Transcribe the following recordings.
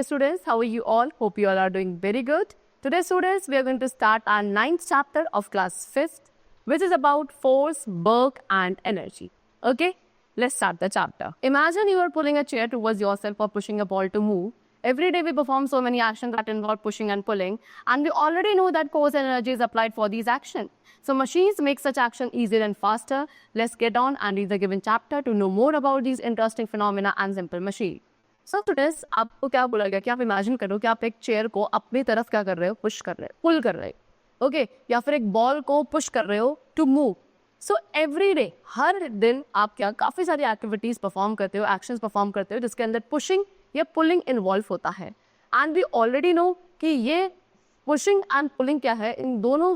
students, how are you all? Hope you all are doing very good. Today students, we are going to start our 9th chapter of class 5th, which is about force, work and energy. Okay, let's start the chapter. Imagine you are pulling a chair towards yourself or pushing a ball to move. Every day we perform so many actions that involve pushing and pulling, and we already know that force and energy is applied for these actions. So machines make such action easier and faster. Let's get on and read the given chapter to know more about these interesting phenomena and simple machine. So students, आपको क्या बोला गया कि आप imagine करो कि आप एक चेयर को अपनी तरफ क्या कर रहे हो, पुश कर रहे हो, पुल कर रहे हो, ओके, या फिर एक बॉल को पुश कर रहे हो to move. So every day, हर दिन आप क्या काफ़ी सारी एक्टिविटीज़ परफॉर्म करते हो, एक्शंस परफॉर्म करते हो जिसके अंदर पुशिंग या पुलिंग इन्वॉल्व होता है. एंड वी ऑलरेडी नो कि ये पुशिंग एंड पुलिंग क्या है, इन दोनों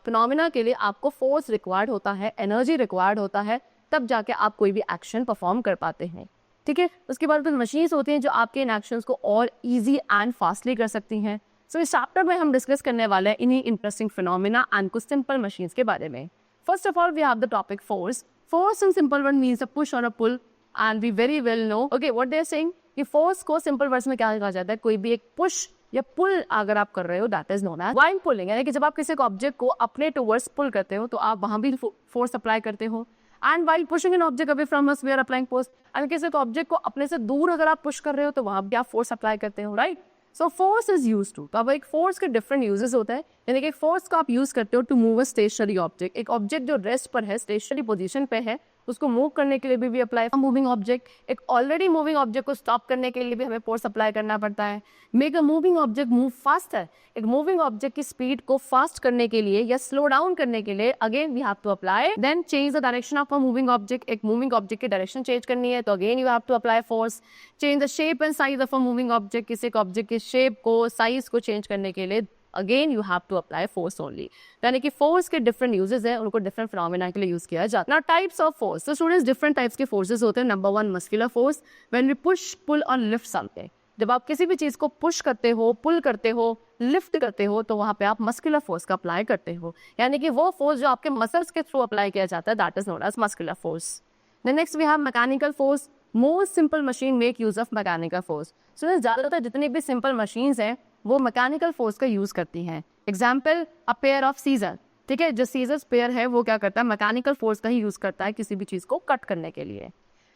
फिनोमिना के लिए आपको फोर्स रिक्वायर्ड होता है, एनर्जी रिक्वायर्ड होता है, तब जाके आप कोई भी एक्शन परफॉर्म कर पाते हैं. ठीक है, उसके बाद मशीन्स होती हैं जो आपके इन एक्शंस को और इजी एंड फास्टली कर सकती हैं. सो इस चैप्टर में हम डिस्कस करने वाले हैं इन्हीं इंटरेस्टिंग फिनोमिना एंड कुछ सिंपल मशीन्स के बारे में. First of all we have the topic force. Force in simple word means a push और a pull, and we very well know okay what they are saying कि फोर्स को simple words में क्या कहा जाता है, कोई भी एक पुश या पुल अगर आप कर रहे हो, that is known as while pulling. यानी कि जब आप किसी ऑब्जेक्ट को अपने टुवर्ड्स पुल करते हो तो आप वहां भी फोर्स अप्लाई करते हो. And while pushing an object away from us we are applying force. And किसी ऑब्जेक्ट को अपने से दूर अगर आप पुश कर रहे हो तो वहां भी आप फोर्स अप्लाई करते हो, right. So force is use to, तो अब एक फोर्स के डिफरेंट यूजेस होता है. यानी कि फोर्स का आप यूज करते हो to move a stationary object. एक ऑब्जेक्ट जो रेस्ट पर है, स्टेशनरी पोजीशन पे है, उसको मूव करने के लिए भी अप्लाई. मूविंग ऑब्जेक्ट, एक ऑलरेडी मूविंग ऑब्जेक्ट को स्टॉप करने के लिए भी हमें फोर्स अप्लाई करना पड़ता है. Make a moving object move faster, एक मूविंग ऑब्जेक्ट की स्पीड को फास्ट करने के लिए या स्लो डाउन करने के लिए again we have to apply. Then change the direction of a moving object, एक मूविंग ऑब्जेक्ट की डायरेक्शन चेंज करनी है तो again you have to apply force. Change the shape and size of a moving object, किसी object की shape को, size को change करने के लिए again you have to apply force only. यानी कि फोर्स के डिफरेंट यूजेस हैं, उनको डिफरेंट फिनोमिना के लिए यूज किया जाता है. Now types of force. तो स्टूडेंट्स, डिफरेंट टाइप्स के फोर्सेस होते हैं. Number 1 muscular force, when we push pull और लिफ्ट समथिंग. जब आप किसी भी चीज को पुश करते हो, पुल करते हो, लिफ्ट करते हो तो वहां पे आप मस्कुलर फोर्स का अप्लाई करते हो. यानी कि वो फोर्स जो आपके मसल्स के थ्रू अप्लाई किया जाता है, that is known as muscular force. Next we have mechanical force. Most simple machine make use of mechanical force. So ज्यादातर जितनी भी सिंपल मशीन्स हैं वो मैकेनिकल फोर्स का यूज करती हैं. Example, a pair of scissor. ठीक है, जो सीजर्स पेयर है वो क्या करता है, मैकेनिकल फोर्स का ही यूज करता है किसी भी चीज को कट करने के लिए.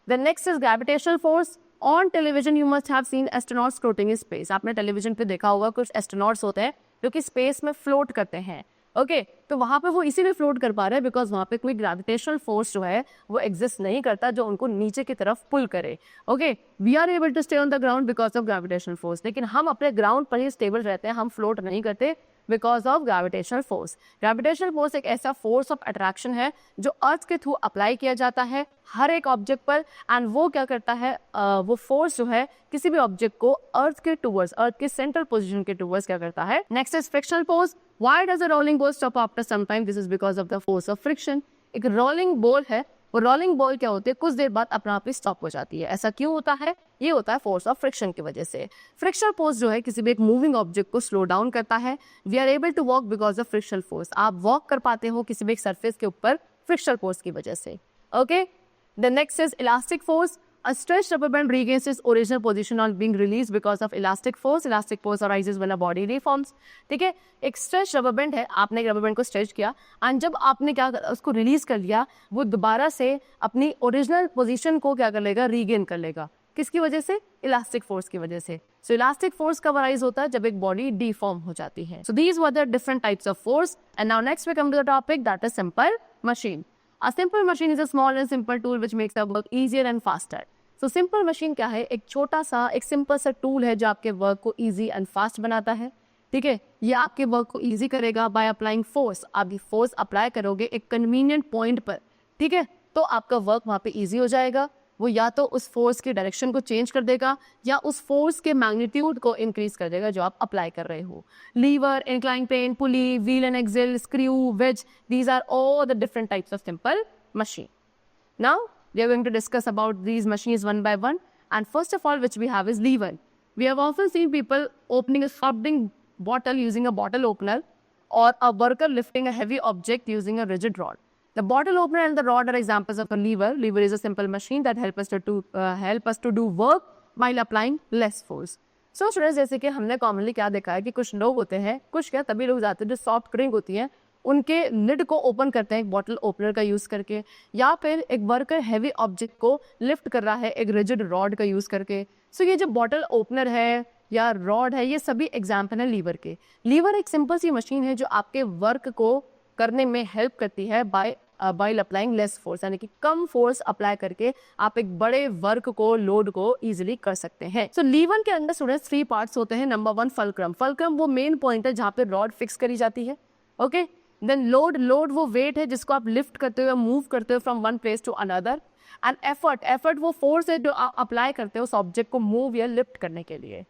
The next is gravitational force. On television you must have scene astronauts floating in space. आपने टेलीविजन पे देखा होगा कुछ एस्ट्रोनॉट्स होते हैं जो कि स्पेस में फ्लोट करते हैं. ओके, तो वहां पे वो इसीलिए फ्लोट कर पा रहे हैं बिकॉज वहां पे कोई ग्रेविटेशनल फोर्स जो है वो एग्जिस्ट नहीं करता जो उनको नीचे की तरफ पुल करे. Okay, we are able to stay on the ground because of gravitational force. लेकिन हम अपने ग्राउंड पर ही स्टेबल रहते हैं, हम फ्लोट नहीं करते because of gravitational force. Gravitational force एक ऐसा फोर्स ऑफ अट्रैक्शन है जो अर्थ के थ्रू अप्लाई किया जाता है हर एक ऑब्जेक्ट पर. एंड वो क्या करता है, वो फोर्स जो है किसी भी ऑब्जेक्ट को अर्थ के टूवर्ड्स, अर्थ के सेंट्रल पोजीशन के टूवर्ड्स क्या करता है. Next is frictional force. Why does a rolling ball stop after some time? This is because of the force of friction. एक रोलिंग बॉल है, वो रोलिंग बॉल क्या होती है, कुछ देर बाद अपना आप ही स्टॉप हो जाती है. ऐसा क्यों होता है? ये होता है फोर्स ऑफ फ्रिक्शन की वजह से. फ्रिक्शनल फोर्स जो है किसी भी एक मूविंग ऑब्जेक्ट को स्लो डाउन करता है. We are able to walk because of frictional force. आप वॉक कर पाते हो किसी भी एक सरफेस के ऊपर फ्रिक्शनल फोर्स की वजह से. Okay, the next is elastic force. A stretched rubber band regains its original position on being released because of elastic force. Elastic force arises when a body reforms. ठीक है, एक stretch rubber band है, आपने एक rubber band को stretch किया and जब आपने क्या उसको रिलीज कर लिया, वो दोबारा से अपनी ओरिजिनल पोजीशन को क्या कर लेगा, रीगेन कर लेगा. किसकी वजह से? इलास्टिक फोर्स की वजह से. सो इलास्टिक फोर्स कब अराइज होता है? जब एक बॉडी डिफॉर्म हो जाती है. So these were the different types of force. And now next we come to the topic that is simple machine. A simple machine is a small and simple tool which makes the work easier and faster. So simple machine क्या है? एक छोटा सा, एक simple सा tool है जो आपके वर्क को easy and fast बनाता है. ठीक है, ये आपके वर्क को easy करेगा by applying force. आप ये force अप्लाई करोगे एक convenient point पर, ठीक है, तो आपका वर्क वहाँ पे easy हो जाएगा. वो या तो उस फोर्स की डायरेक्शन को चेंज कर देगा या उस फोर्स के मैग्नीट्यूड को इंक्रीज कर देगा जो आप अप्लाई कर रहे हो. Lever, inclined plane, pulley, wheel and axle, screw, wedge, these are all the different types of simple machine. Now we are going to discuss about these machines one by one, and first of all which we have is lever. We have often seen people opening a soft bottle using a bottle opener or a worker lifting a heavy object using a rigid rod. The bottle opener and the rod are examples of a lever. Lever is a simple machine that help us to do work while applying less force. So students, जैसे कि हमने commonly क्या देखा है कि कुछ लोग होते हैं, कुछ क्या तभी लोग जाते हैं जो सॉफ्ट ड्रिंक होती है उनके लिड को ओपन करते हैं एक बॉटल ओपनर का यूज करके, या फिर एक वर्कर हैवी ऑब्जेक्ट को लिफ्ट कर रहा है एक रिजिड रॉड का यूज करके। सो ये जो बॉटल ओपनर है या रॉड है, ये सभी एग्जाम्पल है लीवर के। लीवर एक सिंपल सी मशीन है जो आपके वर्क को करने में हेल्प करती है बाय अप्लाइंग लेस फोर्स, यानी कि कम फोर्स अप्लाई करके आप एक बड़े वर्क को, लोड को इजीली कर सकते हैं। सो लीवर के अंदर स्टूडेंट्स 3 पार्ट्स होते हैं। Number 1 fulcrum. फल्क्रम वो मेन पॉइंट है जहाँ पे रॉड फिक्स करी जाती है। ओके, देन लोड वो वेट है जिसको आप लिफ्ट करते हो, मूव करते हो from one place to another. And effort वो फोर्स है जो आप अप्लाई करते हो उस ऑब्जेक्ट को मूव या लिफ्ट करने के लिए।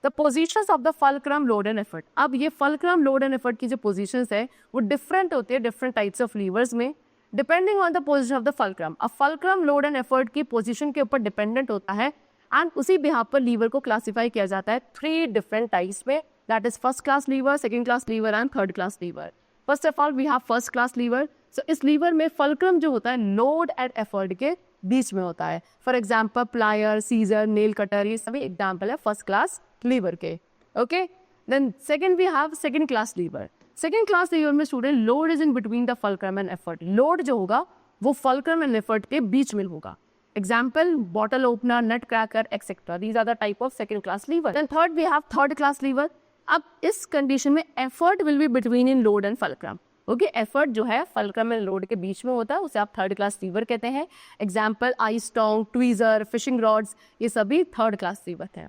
The positions of the fulcrum, load and effort. अब ये फल्क्रम, लोड एंड एफर्ट की जो पोजिशंस है वो डिफरेंट होती है डिफरेंट टाइप्स ऑफ लीवर्स में, depending on the position of the fulcrum. अब फल्क्रम, लोड एंड एफर्ट की पोजिशन के ऊपर डिपेंडेंट होता है एंड उसी बिहाफ पर लीवर को क्लासीफाई किया जाता है 3 डिफरेंट टाइप्स में, that is first class lever, second class lever and third class lever. First of all we have first class lever. So इस लीवर में फल्क्रम जो होता है लोड एंड एफर्ट के बीच में होता है। For example plier, scissor, nail cutter, ये सभी एग्जाम्पल है फर्स्ट क्लास लीवर के। Okay, then second we have second class lever. Second class lever में student load is in between the fulcrum and effort. Load जो होगा वो fulcrum and effort के बीच में होगा। Example bottle opener, nut cracker etcetera, these are the type of second class lever. Then third we have third class lever. अब इस condition में effort will be between in load and fulcrum. Okay, effort जो है fulcrum and load के बीच में होता है, उसे आप थर्ड क्लास लीवर कहते हैं। Example ice tong, tweezer, fishing rods, ये सभी थर्ड क्लास लीवर हैं।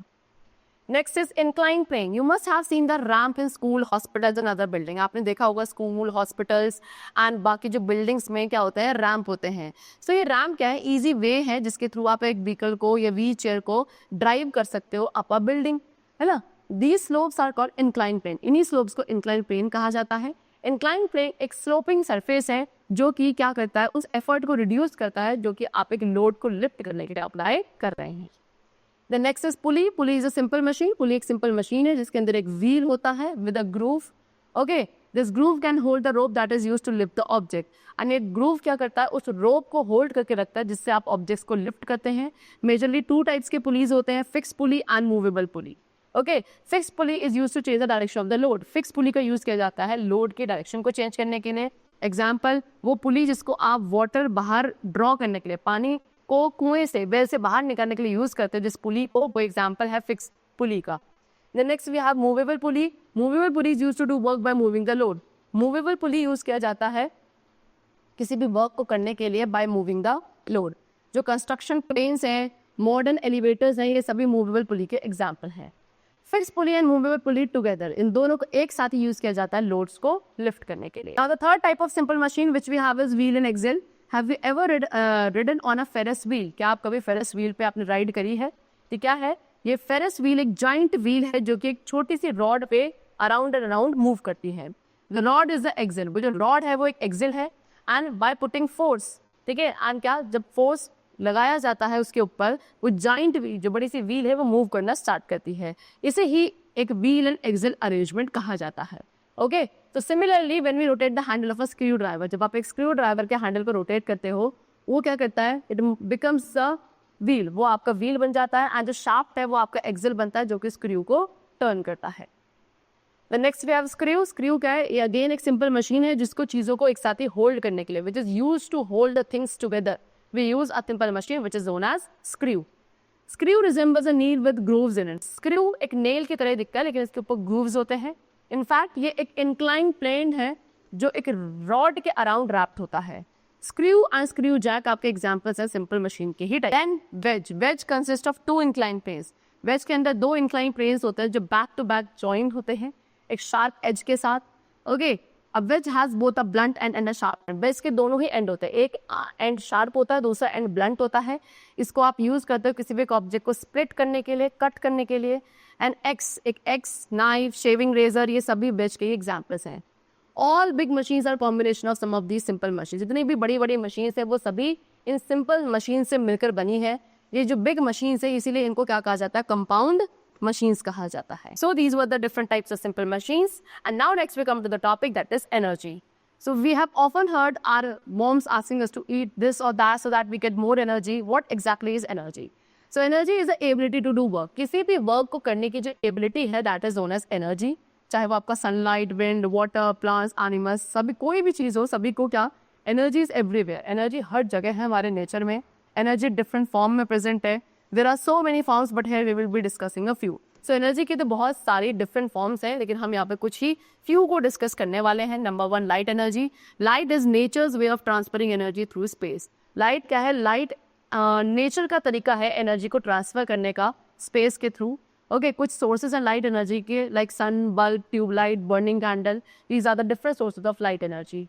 Next is incline plane. You must have seen the ramp in school, hospitals and other building. आपने देखा होगा स्कूल, हॉस्पिटल्स एंड बाकी जो बिल्डिंग्स में क्या होता है, रैम्प होते हैं। सो ये रैम्प क्या है, इजी वे है जिसके थ्रू आप एक व्हीकल को या व्हील चेयर को ड्राइव कर सकते हो अप अ बिल्डिंग, है ना। These slopes are called incline plane. इन्हीं स्लोप्स को इंक्लाइन प्लेन कहा जाता है। इंक्लाइन प्लेन एक स्लोपिंग सरफेस है जो कि क्या करता है, उस एफर्ट को रिड्यूस करता है जो कि आप एक लोड को लिफ्ट करने के लिए अप्लाई कर रहे हैं। The next is pulley. Pulley is a simple machine. Pulley एक सिंपल मशीन है जिसके अंदर एक व्हील होता है with a groove. Okay, this groove can hold the rope that is used to lift the object. And एक groove क्या करता है, उस रोप को होल्ड करके रखता है जिससे आप ऑब्जेक्ट्स को लिफ्ट करते हैं। मेजरली 2 टाइप्स के पुलीज होते हैं, fix pulley and movable pulley. Okay, fix pulley is used to change the direction of the load. Fix pulley का यूज किया जाता है लोड के डायरेक्शन को चेंज करने के लिए। एग्जाम्पल वो पुली जिसको आप वाटर बाहर ड्रॉ करने के लिए, पानी को कुएं से, वेल से बाहर निकालने के लिए यूज करते हैं जिस पुली को, वो एग्जाम्पल है फिक्स पुली का। Then next we have movable pulley. Movable pulley is used to do work by moving the load. Movable pulley use किया जाता है किसी भी वर्क को करने के लिए बाय मूविंग द लोड। जो कंस्ट्रक्शन प्लेन्स हैं, मॉडर्न एलिवेटर्स हैं, ये सभी मूवेबल पुली के एग्जाम्पल हैं। Fix pulley and movable pulley together, इन दोनों को एक साथ ही यूज किया जाता है लोड्स को लिफ्ट करने के लिए। Now the third type of simple machine which we have is wheel and axle. Have you ever ridden on a ferris wheel? क्या आप कभी फेरस व्हील पे आपने राइड करी है? तो क्या है ये फेरस व्हील, एक जॉइंट व्हील है जो कि एक छोटी सी रॉड पे अराउंड एंड अराउंड मूव करती है। The rod is the axle. वो जो रॉड है वो एक एक्सेल है एंड बाय पुटिंग फोर्स, ठीक है, एंड क्या जब फोर्स लगाया जाता है उसके ऊपर, वो जॉइंट व्हील जो बड़ी सी व्हील है वो मूव करना स्टार्ट करती है। इसे ही एक व्हील एंड एक्सेल अरेंजमेंट कहा जाता है। ओके, तो similarly when we rotate the handle of a screw driver, जब आप एक स्क्रू ड्राइवर के हैंडल को रोटेट करते हो, वो क्या करता है, इट बिकम्स अ व्हील, वो आपका व्हील बन जाता है एंड जो शाफ्ट है वो आपका एक्सेल बनता है जो कि स्क्रू को टर्न करता है। The next we have screw. Screw क्या है, ये अगेन एक सिंपल मशीन है जिसको चीजों को एक साथ ही होल्ड करने के लिए, which is used to hold the things together, we use a simple machine which is known as screw. Screw resembles a nail with grooves in it. Screw एक नेल की तरह दिखता है लेकिन इसके ऊपर ग्रूव्स होते हैं। इनफैक्ट ये एक इंक्लाइन प्लेन है जो एक रॉड के अराउंड रैप्ड होता है। स्क्रू एंड स्क्रू जैक आपके एग्जांपल्स हैं सिंपल मशीन के ही। Then wedge. Wedge consist of 2 incline planes. Wedge के अंदर 2 इंक्लाइन प्लेन्स होते हैं जो बैक टू बैक जॉइंट होते हैं एक शार्प एज के साथ। Okay, a wedge has both a blunt end and a sharp end. Wedge के दोनों ही एंड होते हैं, एक एंड शार्प होता है, दूसरा एंड ब्लंट होता है। इसको आप यूज करते हो किसी भी एक ऑब्जेक्ट को स्प्लिट करने के लिए, कट करने के लिए। एंड एक्स, एक एक्स, नाइफ, शेविंग रेजर, ये सभी वेज के एग्जाम्पल्स हैं। All big machines are combination of some of the simple machine. जितनी भी बड़ी बड़ी मशीन्स है वो सभी इन सिंपल मशीन से मिलकर बनी है। ये जो बिग मशीन्स है इसीलिए इनको क्या कहा जाता है, कंपाउंड machines कहा जाता है। So these were the different types of simple machines, and now next we come to the topic that is energy. So we have often heard our moms asking us to eat this or that so that we get more energy. What exactly is energy? So energy is the ability to do work. किसी भी work को करने की जो ability है that is known as energy. चाहे वो आपका sunlight, wind, water, plants, animals, सभी कोई भी चीज़ हो, सभी को क्या एनर्जी इज एवरीवेयर. एनर्जी हर जगह है हमारे नेचर में. एनर्जी डिफरेंट फॉर्म में प्रेजेंट है. There are so many forms but here we will be discussing a few. So energy की तो बहुत सारी डिफरेंट फॉर्म्स हैं, लेकिन हम यहाँ पे कुछ ही फ्यू को डिस्कस करने वाले हैं. Number 1, light energy. Light is nature's way of transferring energy through space. Light क्या है? लाइट नेचर का तरीका है एनर्जी को ट्रांसफर करने का स्पेस के थ्रू. ओके, कुछ सोर्सेज हैं लाइट एनर्जी के, like sun, bulb, tubelight, burning candle. These are the different sources of light energy.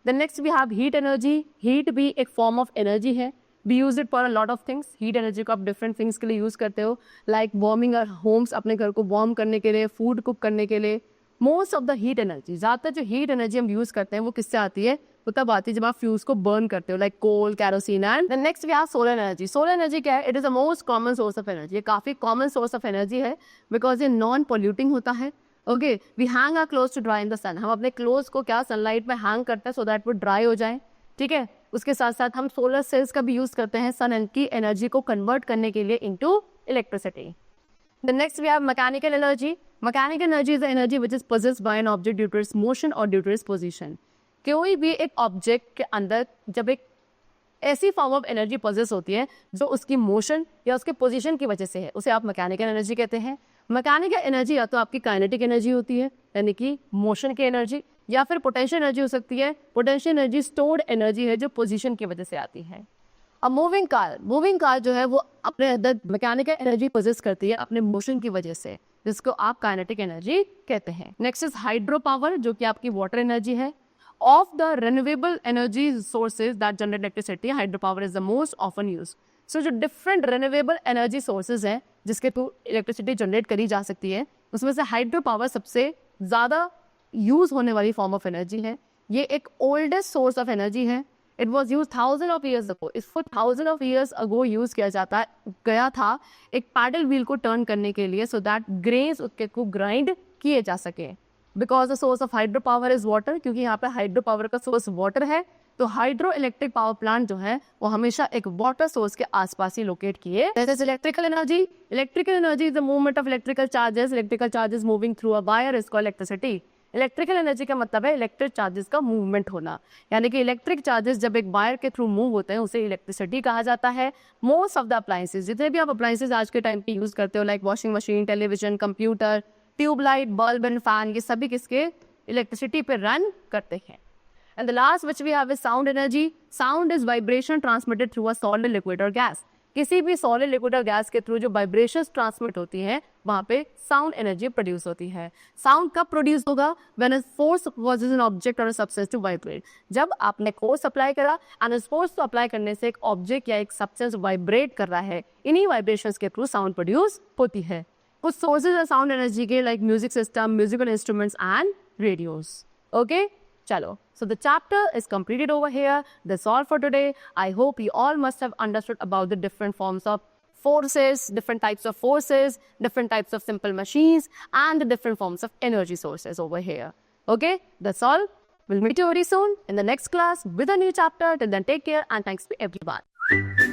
Then next we have heat energy. Heat भी एक फॉर्म ऑफ एनर्जी है. We use it for a lot of things. Heat energy को आप different things के लिए use करते हो, like warming our Holmes, अपने घर को वार्म करने के लिए, फूड कुक करने के लिए. Most of the heat energy, ज़्यादातर जो हीट एनर्जी हम यूज करते हैं वो किससे आती है? वो तब आती है जब आप फ्यूज को बर्न करते हो, like coal, kerosene. And then next we have solar energy. Solar energy क्या है? It is the most common source of energy. ये काफी कॉमन सोर्स ऑफ एनर्जी है बिकॉज ये नॉन पोल्यूटिंग होता है. Okay, we hang our clothes to dry in the sun. हम अपने क्लोथ्स को क्या सनलाइट में हैंग करते हैं सो दैट वो ड्राई हो जाए. ठीक है, उसके साथ साथ हम सोलर सेल्स का भी यूज करते हैं सन की एनर्जी को कन्वर्ट करने के लिए into electricity. The next we have mechanical energy. Mechanical energy is the energy which is possessed by an object due to its motion or due to its position. कोई भी एक ऑब्जेक्ट के अंदर जब एक ऐसी फॉर्म ऑफ एनर्जी पोजेस होती है जो उसकी मोशन या उसके पोजीशन की वजह से है, उसे आप मैकेनिकल एनर्जी कहते हैं. मैकेनिकल एनर्जी या तो आपकी काइनेटिक एनर्जी होती है, यानी कि मोशन की एनर्जी, या फिर पोटेंशियल एनर्जी हो सकती है. पोटेंशियल एनर्जी स्टोर्ड एनर्जी है जो पोजीशन की वजह से आती है. अब मूविंग कार जो है वो अपने अंदर मैकेनिकल एनर्जी पोजेस करती है अपने मोशन की वजह से, जिसको आप काइनेटिक एनर्जी कहते हैं. नेक्स्ट इज हाइड्रो पावर, जो कि आपकी वाटर एनर्जी है. Of the renewable energy sources that generate electricity, hydro power is the most often use. So जो डिफरेंट रिन्यूएबल एनर्जी सोर्सेज हैं जिसके थ्रू इलेक्ट्रिसिटी जनरेट करी जा सकती है, उसमें से हाइड्रो पावर सबसे ज़्यादा यूज होने वाली फॉर्म ऑफ एनर्जी है. ये एक ओल्डेस्ट सोर्स ऑफ एनर्जी है. It was use 1000 of years ago. इसको 1000 of years ago यूज किया गया था एक पैडल व्हील को टर्न करने के लिए, सो दैट ग्रेन्स उसके को ग्राइंड किए जा सके. Because the source of hydro power is water, क्योंकि यहाँ पे हाइड्रो पावर का सोर्स वाटर है, तो हाइड्रो इलेक्ट्रिक पावर प्लांट जो है वो हमेशा एक वाटर सोर्स के आसपास ही लोकेट किए. Electrical energy. Electrical energy is the movement of electrical charges. Electrical charges moving through a wire is called electricity. Electrical energy का मतलब है इलेक्ट्रिक चार्जेस का मूवमेंट होना, यानी कि इलेक्ट्रिक चार्जेस जब एक वायर के थ्रू मूव होते हैं उसे इलेक्ट्रिसिटी कहा जाता है. मोस्ट ऑफ द अप्लायंसेस, जितने भी आप अप्लायंसेस आज के टाइम पे यूज करते हो, like washing machine, television, computer, tubelight, bulb and fan, ये सभी किसके इलेक्ट्रिसिटी पे रन करते हैं. And the last which we have is sound energy. Sound is vibration transmitted through a solid, liquid और गैस. किसी भी सॉलिड, लिक्विड और गैस के थ्रू जो वाइब्रेशंस ट्रांसमिट होती हैं वहां पे साउंड एनर्जी प्रोड्यूस होती है. साउंड कब प्रोड्यूस होगा? When a force causes an object और अ सब्सटेंस टू वाइब्रेट. जब आपने फोर्स अप्लाई करा एंड उस फोर्स को अप्लाई करने से एक ऑब्जेक्ट या एक सब्सटेंस वाइब्रेट कर रहा है, इन्हीं वाइब्रेशंस के थ्रू साउंड प्रोड्यूस होती है. कुछ सोर्सेज है साउंड एनर्जी के, like music system, musical instruments and radios. Okay, chalo. So the chapter is completed over here. That's all for today. I hope you all must have understood about the different forms of forces, different types of forces, different types of simple machines, and the different forms of energy sources over here. Okay, that's all. We'll meet you very soon in the next class with a new chapter. Till then, take care and thanks to everyone.